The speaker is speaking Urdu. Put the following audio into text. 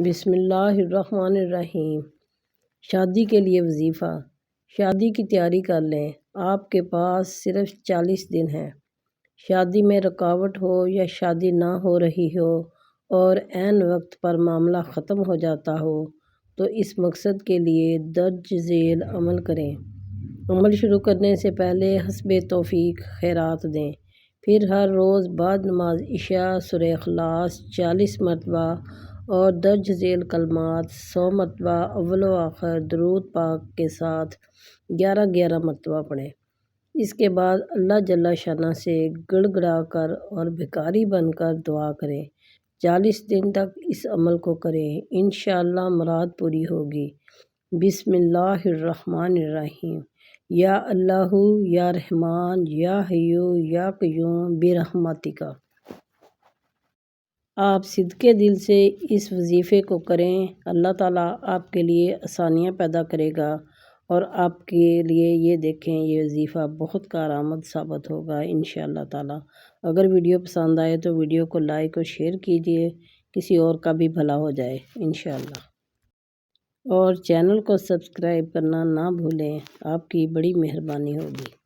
بسم اللہ الرحمن الرحیم۔ شادی کے لیے وظیفہ۔ شادی کی تیاری کر لیں، آپ کے پاس صرف 40 دن ہیں۔ شادی میں رکاوٹ ہو یا شادی نہ ہو رہی ہو اور عین وقت پر معاملہ ختم ہو جاتا ہو تو اس مقصد کے لیے درج ذیل عمل کریں۔ عمل شروع کرنے سے پہلے حسب توفیق خیرات دیں، پھر ہر روز بعد نماز عشاء سورہ اخلاص 40 مرتبہ اور درج ذیل کلمات 100 مرتبہ اول و آخر درود پاک کے ساتھ 11 مرتبہ پڑھیں۔ اس کے بعد اللہ جل شانہ سے گڑ گڑا کر اور بھکاری بن کر دعا کریں۔ 40 دن تک اس عمل کو کریں، انشاءاللہ مراد پوری ہوگی۔ بسم اللہ الرحمن الرحیم۔ یا اللہ یا رحمان یا حی یا قیوم برحمتک۔ آپ صدقے دل سے اس وظیفے کو کریں، اللہ تعالیٰ آپ کے لیے آسانیاں پیدا کرے گا اور آپ کے لیے یہ دیکھیں یہ وظیفہ بہت کارآمد ثابت ہوگا انشاءاللہ تعالیٰ۔ اگر ویڈیو پسند آئے تو ویڈیو کو لائک اور شیئر کیجیے، کسی اور کا بھی بھلا ہو جائے انشاءاللہ۔ اور چینل کو سبسکرائب کرنا نہ بھولیں، آپ کی بڑی مہربانی ہوگی۔